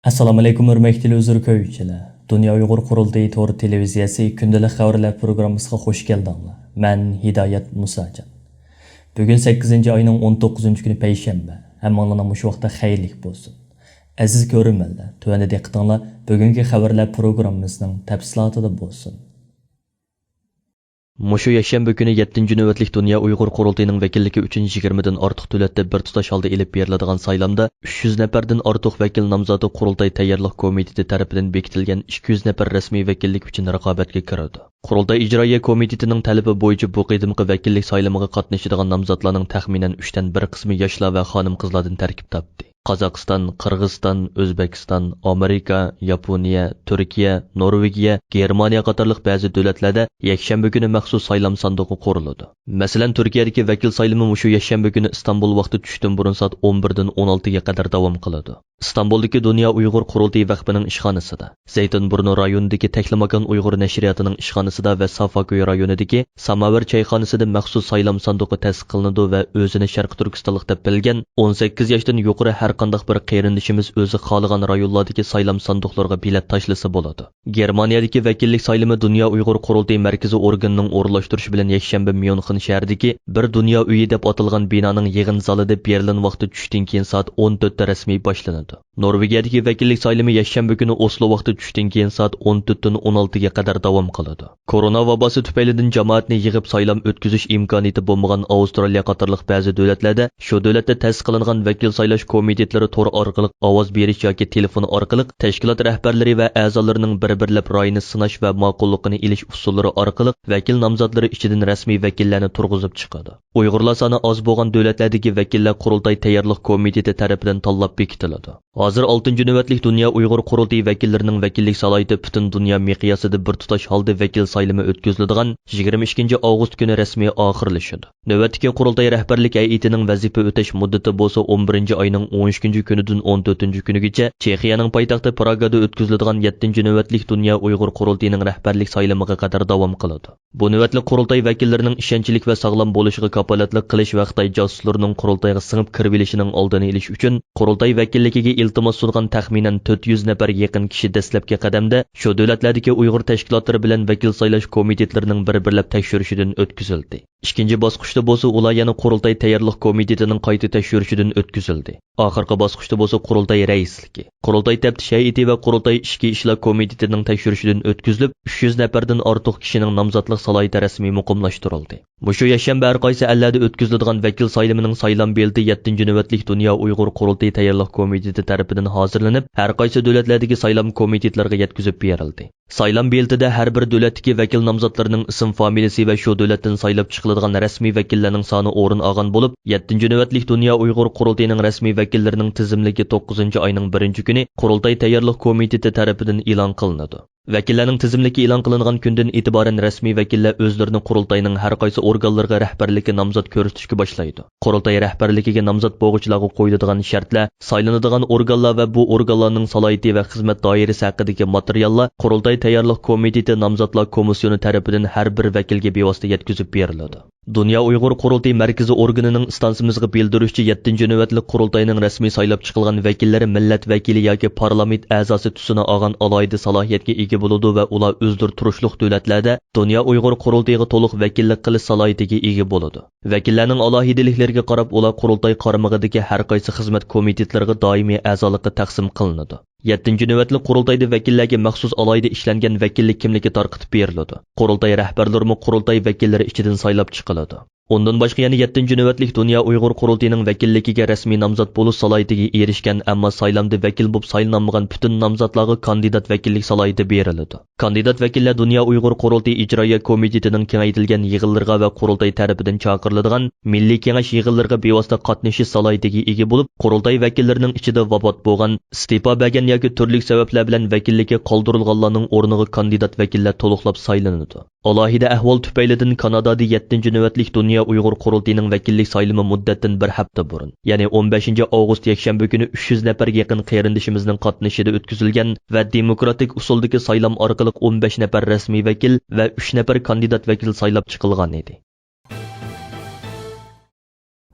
Assalomu alaykum hurmatli uzr ko'ruvchilar. Dunyo Uyg'ur qurultayı to'g'ri televiziyasi kundalik xabarlar programmasiga xush keldinglar. Men Hidoyat Musajon. Bugun 8-oyning 19-kuni payshanba. Hammanglarga mush vaqtda xayrlik bo'lsin. Aziz ko'ruvchilar, tuvanda diqqatinglar bugungi xabarlar programmasining tafsilotida bo'lsin. Mushu yakshanba kuni 7-navbatlik Dunyo Uyg'ur qurultayining vakilligi uchun 20 dan ortiq davlatda bir tutash holda elib beriladigan saylamda 300 nafardan ortiq vakil nomzodi qurultay tayyorlik komiteti tarafidan bekitilgan 200 nafar rasmiy vakillik uchun raqobatga kiradi. Qurultay ijroiya komitetining talabi bo'yicha bu qadimgi vakillik saylamiga qatnashadigan nomzodlarning taxminan 3 dan 1 qismi yoshlar va xonim-qizlardan tarkib topdi. Qozog'iston, Qirg'iziston, O'zbekiston, Amerika, Yaponiya, Turkiya, Norvegiya, Germaniya qatorliq ba'zi davlatlarda yakshanba kuni maxsus saylam sanduqi quriladi. Masalan, Turkiyadagi vakil saylami mushu yakshanba kuni Istanbul vaqti tushdan burun soat 11 dan 16 ga qadar davom qiladi. Istanbuldagi Dunyo Uyg'ur qurultayi vaqfining ishxonasida, Zaytunburnu rayonidagi Taklamakan Uyg'ur nashriyotining ishxonasida va Safakoy rayonidagi Samovar choyxonasida maxsus saylam sanduqi ta'sis qilinadi va o'zini Sharq Turkistonlik deb bilgan 18 yoshdan yuqori har qanday bir qarindishimiz o'zi xohlagan rayonlardagi saylam sanduqlariga bilet tashlasa bo'ladi. Germaniyadagi vakillik saylami Dunyo Uyg'ur qurultayi markazi organining o'rlashtirishi bilan yakshanba Myunxen shahridagi bir dunyo uyi deb atalgan binoning yig'in zalida Berlin vaqti tushdan keyin soat 14 da rasmiy boshlanadi. Norvegiyadagi vakillik saylami yakshanba kuni Oslo vaqti tushdan keyin soat 14 dan 16 ga qadar davom qiladi. Korona vabosi tufaylidan jamoatni yig'ib saylam o'tkazish imkoniyati bo'lmagan Avstraliya qatorliq ba'zi davlatlarda shu davlatda ta'sis qilingan vakil saylash komitetlari tor orqali ovoz berish yoki telefon orqali tashkilot rahbarlari va a'zolarining bir-birlab ra'yini sinash va ma'qulligini ilish usullari orqali vakil nomzodlari ichidan rasmiy vakillarni turg'izib chiqadi. Uyg'urlar soni oz bo'lgan davlatlardagi vakillar qurultay tayyorlik komiteti tomonidan tanlab bekitiladi. Hozir 6-navbatlik Dunyo Uyg'ur qurultayi vakillarining vakillik salohiyati butun dunyo miqyosida bir tutash holda vakil saylami o'tkaziladigan 22-avgust kuni rasmiy oxirlashadi. Navbatdagi qurultay rahbarlik hay'atining vazifa o'tash muddati bo'lsa 11-oyning 13-kunidan 14-kunigacha Chexiyaning poytaxti Pragada o'tkaziladigan 7-navbatlik Dunyo Uyg'ur qurultayining rahbarlik saylamiga qadar davom qiladi. Bu navbatlik qurultay vakillarining ishonchlik va sog'lom bo'lishiga kafolatlik qilish va Xitoy josuslarining qurultayga singib kirib kelishining oldini olish uchun qurultay vakilligiga iltimos sungan taxminan 400 nafar yaqin kishi dastlabki qadamda shu davlatlardagi Uyg'ur tashkilotlari bilan vakil saylash komitetlarining bir-birlab tekshirishidan o'tkazildi. Ikkinchi bosqichda bo'lsa ular yana qurultay tayyorlik komitetining qayta tekshirishidan o'tkazildi. Oxirgi bosqichda bo'lsa qurultay raisligi, qurultay taftish hay'ati va qurultay ichki ishlar komitetining tekshirishidan o'tkazilib 300 nafardan ortiq kishining nomzodlik salohiyati rasmiy muqimlashtirildi. Mushu yakshanba har qaysi allarda o'tkaziladigan vakil saylamining saylam belti 7-navbatlik Dunyo Uyg'ur qurultayi tayyorlik komiteti tomonidan hozirlanib, har qaysi davlatlardagi saylam komitetlariga yetkazib berildi. Saylam beltida har bir davlatdagi vakil nomzodlarining ism familiyasi va shu davlatdan saylab chiqiladigan rasmiy vakillarning soni o'rin olgan bo'lib, 7-navbatlik Dunyo Uyg'ur qurultayining rasmiy vakillarining tizimligi 9-oyning 1-kuni qurultay tayyorlik komiteti tomonidan e'lon qilinadi. Vakillarning tizimligi e'lon qilingan kundan e'tiboran rasmiy vakillar o'zlarini qurultayning har qaysi organlariga rahbarlikka nomzod ko'rsatishga boshlaydi. Qurultay rahbarligiga nomzod bo'g'uvchilarga qo'yiladigan shartlar, saylanadigan organlar va bu organlarning salohiyati va xizmat doirasi haqidagi materiallar qurultay tayyorlik komiteti nomzodlar komissiyoni tomonidan har bir vakilga bevosita yetkazib beriladi. Dunyo Uyg'ur qurultayi markazi organining stansimizga bildirishicha 7-navbatlik qurultayning rasmiy saylab chiqilgan vakillari millat vakili yoki parlament a'zosi tusini olgan alohida salohiyatga ega bo'ladi va ular o'zdir turishliq davlatlarda Dunyo Uyg'ur qurultayiga to'liq vakillik qilish salohiyatiga ega bo'ladi. Vakillarning alohidaliklariga qarab ular qurultay qaramog'idagi har qaysi xizmat komitetlariga doimiy a'zolikka taqsim qilinadi. 7-navbatlik qurultayda vakillarga maxsus alohida ishlangan vakillik kimligi tarqatib beriladi. Qurultay rahbarlari qurultay vakillari ichidan saylab chiqiladi. Ondan boshqa yana 7-navbatlik Dunyo Uyg'ur qurultayining vakilligiga rasmiy nomzod bo'lish salohiyatiga erishgan, ammo saylamda vakil bo'lib saylanmagan butun nomzodlarga kandidat vakillik salohiyati beriladi. Kandidat vakillar Dunyo Uyg'ur qurultayi ijroiya komitetining kengaytirilgan yig'inlariga va qurultay tomonidan chaqiriladigan milliy kengash yig'inlariga bevosita qatnashish salohiyatiga ega bo'lib, qurultay vakillarining ichida vafot bo'lgan, iste'fo bergan yoki turli sabablar bilan vakillikka qoldirilganlarning o'rniga kandidat vakillar to'liqlab saylanadi. Alohida ahvol tufaylidan Kanadada 7-navbatlik Dunyo Uyg'ur qurultayining vakillik saylami muddatidan bir hafta burun, ya'ni 15-avgust yakshanba kuni 300 nafar yaqin qarindishimizning qatnashida o'tkazilgan va demokratik usuldagi saylam orqali 15 nafar rasmiy vakil va 3 nafar kandidat vakil saylab chiqilgan edi.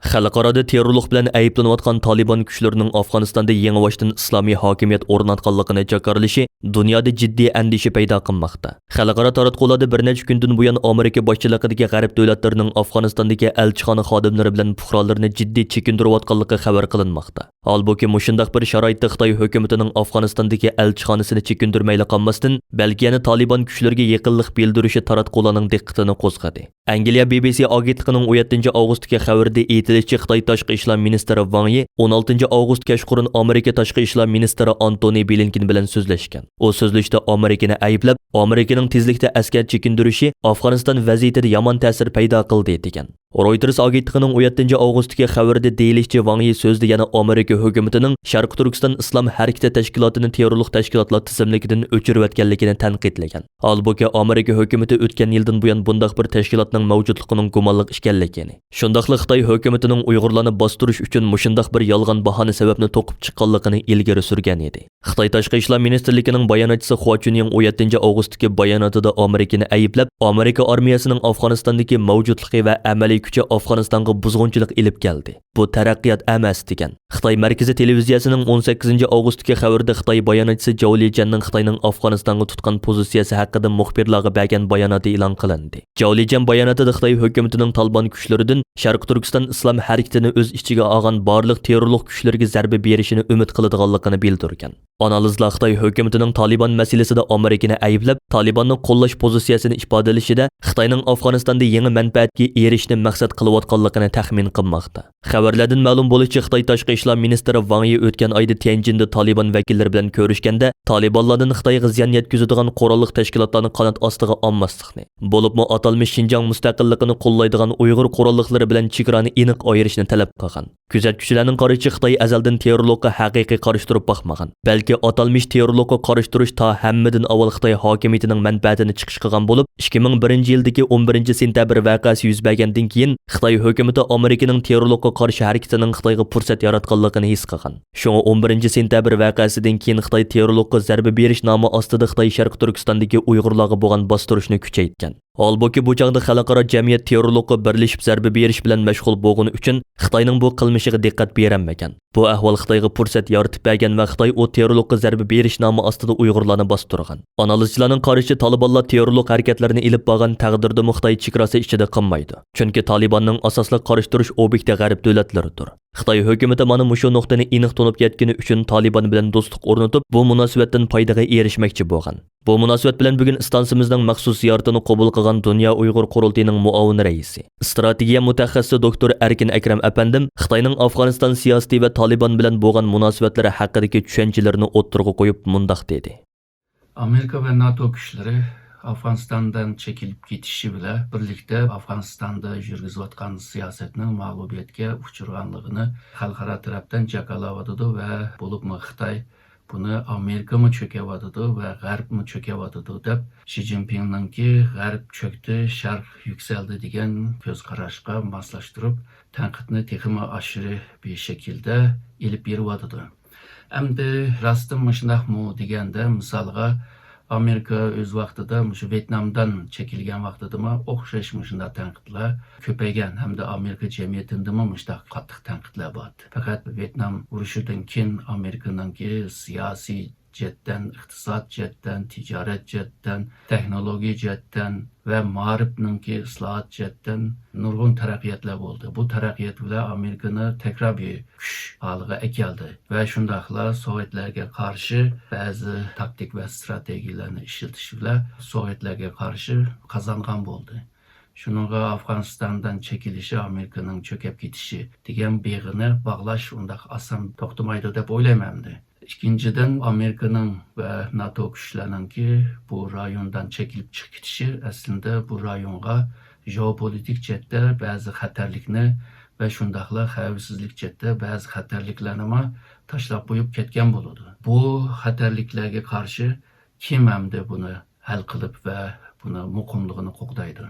Xalqarada terrorlik bilan ayblanayotgan Taliban kuchlarining Afg'onistonda yangiboshdan islomiy hokimiyat o'rnatganligini jakarlashi dunyoda jiddiy andisha paydo qilmoqda. Xalqaro taratqularda bir necha kundan buyon Amerika boshchiligidagi g'arb davlatlarining Afg'onistondagi elchixona xodimlari bilan fuqarolarni jiddiy chekintirayotganligi xabar qilinmoqda. Holbuki mushundaq bir sharoitda Xitoy hukumatining Afg'onistondagi elchixonasini chekintirmayli qolmasdan, balki yana Taliban kuchlariga yaqinlik bildirishi taratqularning diqqatini qo'zg'adi. Angliya BBC agentligining 17 avgustdagi xabarida aytilishicha, Xitoy tashqi ishlar ministri Wang Yi 16 avgust kechqurun Amerika tashqi ishlar ministri Antony Blinken bilan so'zlashgan. U so'zlashda Amerikani ayblab, Amerikaning tezlikda askar chekindirishi Afg'oniston vaziyatida yomon ta'sir paydo qildi degan. Reuters agentligining 17 avgustdagi xabarida deyilishicha, Wang Yi so'zda yana Amerika hukumatining Sharq Turkiston Islom harakati tashkilotini terrorlik tashkilotlar tizimligidan o'chirayotganligini tanqidlagan. Holbuki Amerika hukumati o'tgan yildan buyon bundaq bir tashkilotning mavjudligining gumonliq ekanligini, shundaqla Xitoy hukumatining Uyg'urlarni bostirish uchun mushundaq bir yolg'on bahona sababni to'qib chiqqanligini ilgari surgan edi. Xitoy tashqi ishlar ministrligining bayonotchisi Hua Chunying 17 avgustdagi bayonotida Amerikani ayblab, Amerika armiyasining Afg'onistondagi mavjudligi va amaliy kuchi Afg'onistonga buzg'unchilik ilib keldi. Bu taraqqiyot emas degan. Xitoy markaziy televiziyasining 18 avgustdagi xabarida Xitoy bayonotchisi Zhao Lijianning Xitoyning Afg'onistonga tutgan pozitsiyasi haqida muxbirlarga bergan bayonoti e'lon qilindi. Zhao Lijian bayonotida Xitoy hukumatining Taliban kuchlaridan Sharq Turkiston Islom harakatini o'z ichiga olgan barliq terrorlik kuchlariga zarba berishini umid qiladiganligini bildirgan. Analizlar Xitoy hukumatining Taliban masalasida Amerikani ayblab, Talibanni qo'llash pozitsiyasini ifodalashida Xitoyning Afg'onistonda yangi manfaatga erishishni maqsad qilayotganligini taxmin qilmoqda. Xabarlardan ma'lum bo'lishicha, Xitoy tashqi ishlar ministri Wang Yi o'tgan oyda Tianjinda Taliban vakillari bilan ko'rishganda, Talibanlardan Xitoyga ziyon yetkazadigan qurolli tashkilotlarni qanot ostiga olmaslikni, bo'libmi atalmish Xinjiang mustaqilligini qo'llaydigan Uyg'ur qurolliqlari bilan chegarani aniq ayirishni talab qilgan. Kuzatuvchilarning qarashicha, Xitoy azaldan terrorlikka haqiqiy qarshi turib boqmagan, balki atalmish terrorlikka qarshi turish ta hammadan avval Xitoy hokimiyatining manfaatini chiqish qilgan bo'lib, 2001-yildagi 11 sentabr voqeasi yuz bergandan keyin Xitoy hukumati Amerikaning terrorlikka qarshi harakatining Xitoyga fursat yaratganligini his qilgan. Shunga 11 sentabr voqeasidan keyin Xitoy terrorlikka zarba berish nomi ostida Xitoy Sharq Turkistondagi Uyg'urlarga bo'lgan bostirishni kuchaytgan. Holbuki bu chaqda xalqaro jamiyat terrorlikka birlashib zarba berish bilan mashg'ul bo'lgani uchun Xitoyning bu qilmishiga diqqat bermagan. Bu ahvol Xitoyga fursat yaratib bergan va Xitoy o terrorlikka zarba berish nomi ostida Uyg'urlarni bostirgan. Analizchilarning qarashicha, Talibanlar terrorlik harakatlarini ilib borgan taqdirda Xitoy chegarasi ichida qolmaydi. Chunki Talibanning asosli qarshi turish obyekti g'arb davlatlaridir. Xitoy hukumati mana mushu nuqtani aniq tunib yetgani uchun Taliban bilan do'stlik o'rnatib, bu munosabatdan foydaga erishmoqchi bo'lgan. Bu munosabat bilan bugun istansimizning maxsus ziyoratini qabul qilgan Dunyo Uyg'ur qurultayining muavin raisi, strategiya mutaxassisi doktor Erkin Akram apandim Xitoyning Afg'oniston siyosati va Taliban bilan bo'lgan munosabatlari haqidagi tushunchalarini o'ttirg'a qo'yib mundoq dedi. Amerika va NATO kuchlari Afg'onistondan çekilib ketishi bilan birlikda Afg'onistonda yurgizayotgan siyosatning mag'lubiyatga uchraganligini xalqaro tarafdan jakalayotdi va bo'libmi Xitoy buni Amerika mı çökevadıdı ve G'arb mı çökevadıdı deb Xi Jinping'ninki G'arb çöktü, Şarq yükseldi degan ko'z qarashga moslashtirib, tanqidni texmi aşırı bir şekilde ilib beriyotdi. Endi rostmi shundaqmi deganda, misolga Amerika o'z vaqtida shu Vyetnamdan chekilgan vaqtida o'xshash shunda tanqidlar ko'paygan hamda Amerika jamiyatida shundaq qattiq tanqidlar bor. Faqat Vyetnam urushidan keyin Amerikaningki siyosiy jihatdan, iqtisod jihatdan, tijorat jihatdan, texnologiya jihatdan va ma'rifninki islohot jihatdan nurg'un taraqqiyotlar bo'ldi. Bu taraqqiyot bilan Amerikani tekrar bir kuch holiga keldi va shundaqla Sovetlarga qarshi ba'zi taktik va strategiyalarni ishlatish bilan Sovetlarga qarshi qozongan bo'ldi. Shunga Afg'onistondan çekilishi, Amerikaning cho'kib ketishi degan beg'ini bog'lash undaq oson to'xtamaydi deb o'ylayman. İkinciden Amerika'nın ve NATO güçlerinki bu rayondan çekilip çıkıp gitişi aslında bu rayonga jeopolitik cihette bazı xatarlikni ve şundaqla xavfsizlik cihette bazı xatarliklarni tashlab qo'yib ketgan bo'ladi. Bu xatarliklarga qarshi kim hamda buni hal qilib va buni muqimligini qo'g'daydi?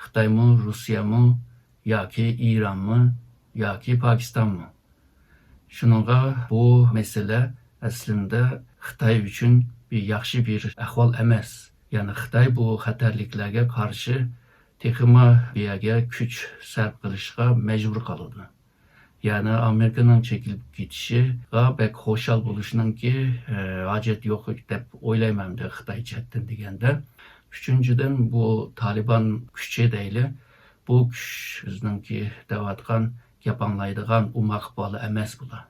Xitoymi, Rossiyami yoki Iranmi yoki Pokistonmi? Shunga bu mesele aslında Xitoy uchun bir yaxshi bir ahvol emas. Yani Xitoy bu xatarliklarga qarshi texmi biyaga kuch sarf qilishga majbur qiladi. Yani Amerika'nın çekilip gitişi pek hoşal buluşunanki hacet yok dep oylaymam da Xitay chettin degende. Üçüncüden bu Taliban küçe deyli. Bu küç bizningki devatkan yapanlaydigan umaq balı emes bula.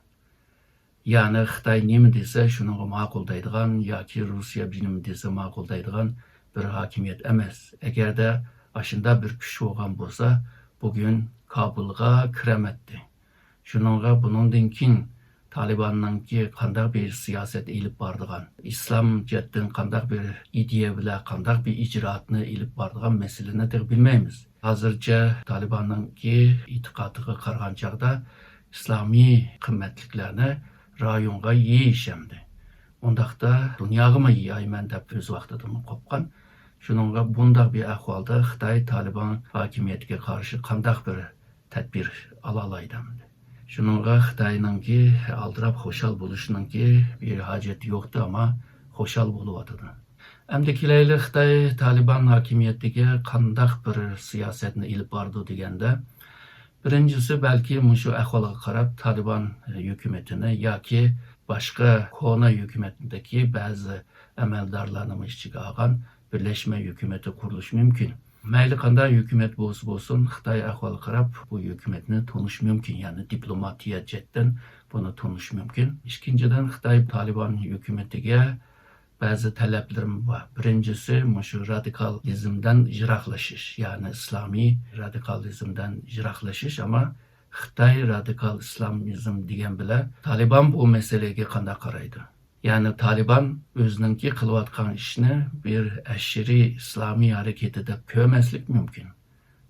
Yani Xitay nemi dese şunu maqullaydigan yoki Rusiya nemi dese maqullaydigan bir hakimiyet emes. Eğer de aşında bir küç olgan bolsa, bugün Kabulga kiremetdi. Şununla bunundan kin Taliban'nınki qandaq bir siyaset ilip bardıgan, İslam cetten qandaq bir ideya bile qandaq bir icraatını ilip bardıgan meseleni de bilmeymiz. Hazırca Taliban'ınki itikatıga qargan çağda İslami qimmetliklerini rayonga yeyişemdi. Ondaqda dünyaga mı yiyayman dep öz vaqtidan qopqan. Şununla bundaq bir ahvalda Xitay Taliban hakimiyetiga qarşı qandaq bir tedbir alalaydı. Şununla Xitay'nınki aldırap hoşal buluşununki bir hacet yoktu ama hoşal buluvatıdı. Emdekileyle Xitay Taliban hakimiyetige qandaq bir siyasetini ilip bardı degende, birincisi belki muşu ahvalga qarab Taliban hükümetini yoki başka kona hükümetindeki bazı emeldarlarını işçiga algan birleşme hükümeti kuruluş mümkün. Mayli qanday hükümet bolsun, Xitay ahvalga qarab bu hükümetini tunuş mümkün. Yani diplomatiya chetdan bunu tunuş mümkün. İkinciden Xitay Taliban hükümetiga bazı taleplerim var. Birincisi muşu radikalizmden jiraklaşış. Yani İslami radikalizmden jiraklaşış ama Xitay radikal İslamizm degen bile Taliban bu meseleye qanday qaraydı? Yani Taliban özününki qılıvatqan işini bir aşırı İslami hareketi dep kömeslik mümkün.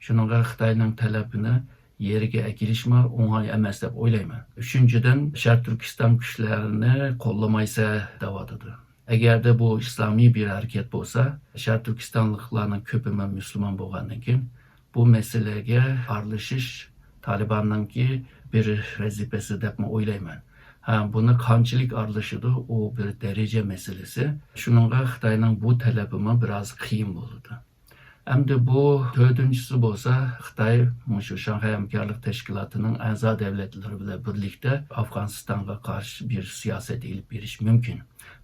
Şununla Xitayning talabini yeriga ekilishme oңay emas dep oylayman. Üçüncüden Şarq Türkistan güçlerini qollamaysa davadıdı. Eğer de bu İslami bir hareket bolsa, Şarq Türkistanlıklarının köpüme Müslüman bolgandan keyin bu meseleye aralışış Taliban'ınki bir vazifesi dep oylayman. Bunu kançilik aralışıdı, o bir derece meselesi. Şununla Xitayning bu talabıma biraz kıyım oldu. Hem de bu dördüncüsü bolsa, Xitay şu Şanghay Hamkarlık Teşkilatı'nın a'za devletleri bile birlikte Afganistan'a karşı bir siyaset ilip beriş mümkün.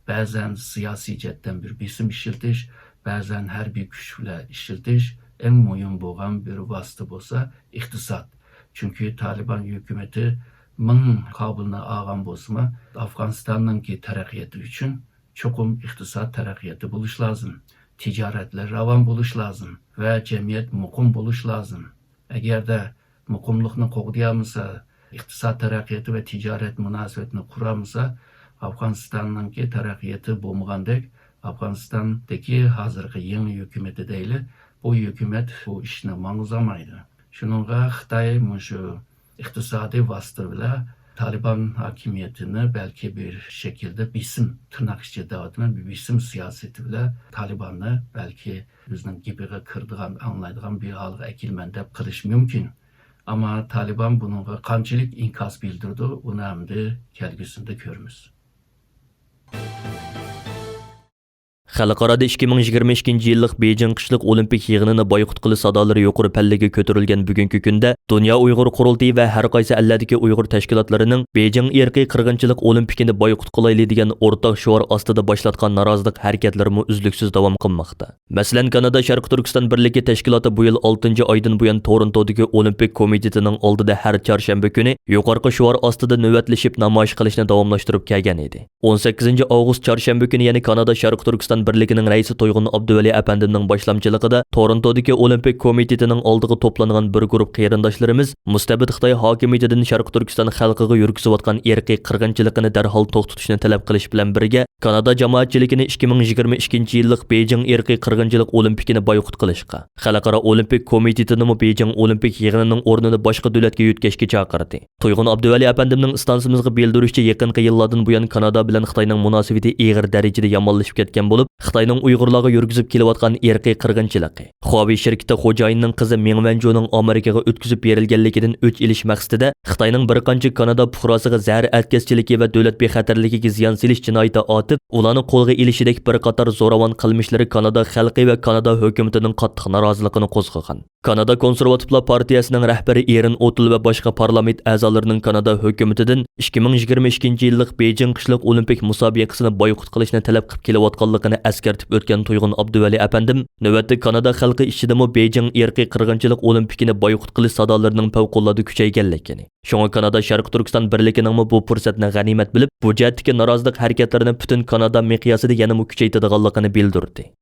Bazen siyasi cetten bir bisim işiltiş, bazen her bir güçle işiltiş, en mühim bolgan bir vasıta bolsa iktisat. Çünkü Taliban hükümeti Kabul'na ağam bolsa, Afganistan'ınki terakkiyeti üçün çokum iktisat terakkiyeti buluş lazım. Ticaretler ravan buluş lazım ve cemiyet mukum buluş lazım. Eğer de mukumlukni qoğdayamasa, iktisat terakkiyeti ve ticaret münasebetini kuramasa, Afganistan'ınki terakkiyeti bolmagandek, Afganistan'daki hazırki yeni hükümeti değil, bu hükümet bu işini mangızamaydı. Şununla Xitay şu iktisadi vasıtı bile Taliban hakimiyetini belki bir şekilde bisim, tırnak içi dağıtma bir bisim siyaseti bile Taliban'ı belki bizning gibiga kırdıgan, anlaydıgan bir halga ekilmen dep qilish mümkün. Ama Taliban bununla kançilik inkas bildirdi, onu hem de kelgüsünde görmüş. Xalqarada 2022 yillik Beijing qishliq olimpik yig'inini boykot qilish sadolari yuqori pallaga ko'tarilgan bugungi kunda Dünya Uyg'ur qurultiyi va har qaysi ellardagi Uyg'ur tashkilotlarining Beijing irqiy qirg'inchilik olimpikini boykot qilayli degan o'rtaq shuar ostida boshlatgan norozilik harakatlari uzluksiz davom qilmoqda. Masalan, Kanada Sharq Turkiston birligi tashkiloti bu yil 6-oydan buyon Torontodagi Olimpik komitetining oldida har chorshanba kuni yuqorqi shuar ostida navbatlashib namoyish qilishni davomlashtirib kelgan edi. 18-avgust chorshanba kuni yana Kanada Sharq Turkiston birligining raisi To'yg'un Abduvali apandining boshlamchiligida Torontodagi Olimpik komitetining oldiga to'plangan bir guruh qarindoshlarimiz mustabid Xitoy hokimiyatidan Sharq Turkiston xalqiga yurgizayotgan irqiy qirg'inchilikni darhol to'xtatishni talab qilish bilan birga Kanada jamoatchiligini 2022 yillik Beijing irqiy qirg'inchilik olimpikini boykot qilishga, Xalqaro Olimpik komitetini Beijing olimpik yig'inining o'rnini boshqa davlatga yutkashga chaqirdi. To'yg'un Abduvali apandimning istansimizga bildirishicha, yaqinqi yillardan buyon Kanada bilan Xitoyning munosabati og'ir darajada yomonlashib ketgan bo'lib, Xitoyning Uyg'urlarga yurgizib kelayotgan irqiy qirg'inchiligi, Huawei shirkati xo'jayinining qizi Ming Wanzhouning Amerikaga o'tkazib berilganligidan o'ch ilish maqsadida Xitoyning bir qancha Kanada fuqarosiga zar atkazchiligi va davlat bexatarligiga ziyon selish jinoyati otib, ularni qo'lga ilishidek bir qator zo'ravon qilmishlari Kanada xalqi va Kanada hukumatining qattiq noroziligini qo'zg'agan. Kanada Konservativlar Partiyasining rahbari Erin O'Toole va boshqa parlament a'zolarining Kanada hukumatidan 2022 yillik Beijing qishliq olimpik musobaqasini boykot qilishni talab qilib kelayotganligini eskartib o'tgan To'yg'un Abduvali apandim, navbatda Kanada xalqi ichidami Beijing erkiy qirg'inchilik olimpikini boykot qilish sadolarining favqulodda kuchayganligini, shunga Kanada Sharq Turkiston birligining bu fursatni g'animat bilib, bu jihatdagi norozilik harakatlarini butun Kanada miqyosida yanada kuchaytiradiganligini bildirdi.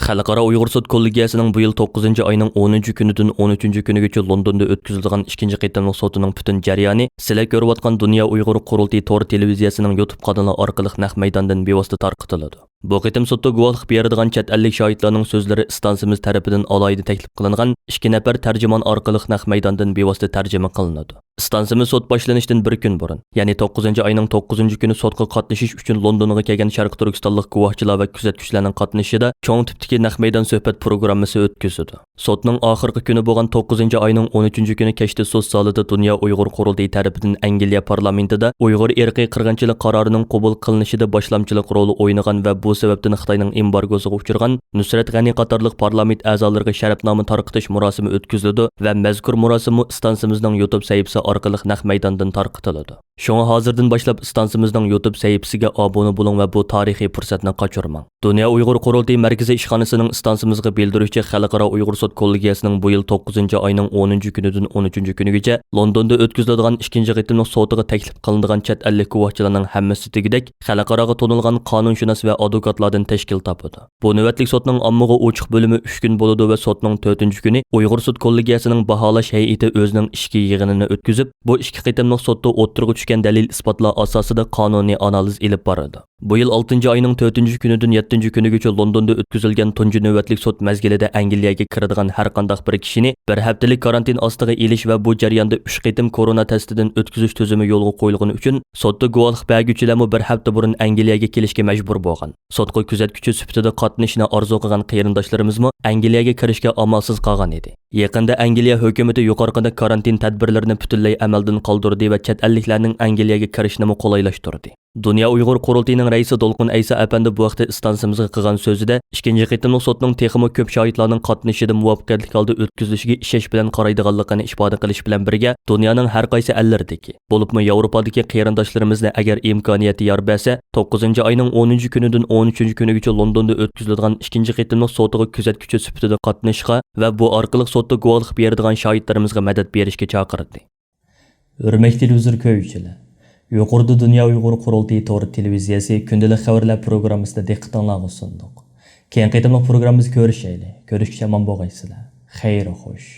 Xalqaro Uyg'ur sud kollegiyasining bu yil 9-oyning 10-kunidan 13-kunigacha Londonda o'tkazilgan 2-qitimliq sotining butun jarayoni sizlar ko'rayotgan Dunyo Uyg'ur qurultiyi tor televiziyasining YouTube kanali orqali naq maydondan bevosita tarqatiladi. Bu qitim sudda guvohlik beradigan chet ellik shohidlarning so'zlari istansimiz tarafidan alohida taklif qilingan 2 nafar tarjimon orqali naq maydondan bevosita tarjima qilinadi. Istansimiz sud boshlanishidan bir kun burun, ya'ni 9-oyning 9-kuni sudga qatnashish uchun Londonga kelgan Sharq Turkistonlik guvohchilar va kuzatuvchilarning qatnashida cho'ng tipdagi naq maydon suhbat programmasi o'tkazildi. Sudning oxirgi kuni bo'lgan 9-oyning 13-kuni kechda sud zalida Dunyo Uyg'ur qurultiyi tarafidan Angliya parlamentida Uyg'ur erkiy qirg'inchilik qarorining qabul qilinishida boshlamchilik roli o'ynagan va bu sababdan Xitoyning embargosiga uchragan Nusrat G'ani qatorliq parlament a'zolariga sharafnoma tarqatish murosimi o'tkazildi va mazkur murosim istansimizning YouTube sahifasi orqali naq maydondan tarqatiladi. Shunga hozirdan boshlab istansimizning YouTube sahifasiga obuna bo'ling va bu tarixiy fursatni qochirmang. Dunyo Uyg'ur qurultiyi markaziy ishxonasining istansimizga bildiruvchi Xalqaro Uyg'ur sud kollegiyasining bu yil 9-oyning 10-kunidan 13-kunigacha Londonda o'tkaziladigan 2-qitimliq sotiga taklif qilinadigan chet ellik guvohchilarning hammasi tegidek xalqaroga to'nilgan qonunshunos va advokatlardan tashkil topadi. Bu navbatlik sotning ommaga ochiq bo'limi 3 kun bo'ladi va sotning 4-kuni Uyg'ur sud kollegiyasining baholash hay'ati o'zining ishki yig'inini o'tkazib, bu 2-qitimliq sotda o'tirg'i tushgan dalil isbotlar asosida qonuniy analiz ilib boradi. Bu yil 6-oyning 4-kunidan 7-kunigacha Londonda o'tkazilgan tunji navbatlik sud mazgilida Angliyaga kiradigan har qanday bir kishini bir haftalik karantin ostiga elish va bu jarayonda 3 qitim korona testidan o'tkazish tuzumi yo'lga qo'yilgani uchun sudda guvohlik beruvchilarmi bir hafta burun Angliyaga kelishga majbur bo'lgan. Sudga kuzatuvchi sifatida qatnashishni orzu qilgan qarindoshlarimizmi Angliyaga kirishga amalsiz qolgan edi. Yaqinda Angliya hukumati yuqorqida karantin tadbirlarini butunlay amaldan qoldirdi va chet elliklarning Angliyaga kirishini qulaylashtirdi. Dunyo Uyg'ur qurultiyining raisi Dolqin Aysa apandi bu vaqtda istansimizga qilgan so'zida 2-qitimliq sotning texmi ko'p shohidlarning qatnashida muvaffaqiyatli holda o'tkazilishiga ishosh bilan qaraydiganligini ifoda qilish bilan birga dunyoning har qaysi ellardagi, bo'libmi Yevropadagi qarindoshlarimizni agar imkoniyati yor bersa, 9-oyning 10-kunidan 13-kunigacha Londonda o'tkaziladigan 2-qitimliq sotiga kuzatuvchi sifatida qatnashishga va bu orqali sotda guvohlik beradigan shohidlarimizga madad berishga chaqirdi. Hurmatli televizor ko'ruvchilar, yuqorida Dunyo Uyg'ur qurultiyi tor televiziyasi kundalik xabarlar programmasida diqqatingizga sundiq. Keyingi qitimliq programmamizni ko'rishaylik. Ko'rishga omon bo'lgaysizlar. Xayr xo'sh.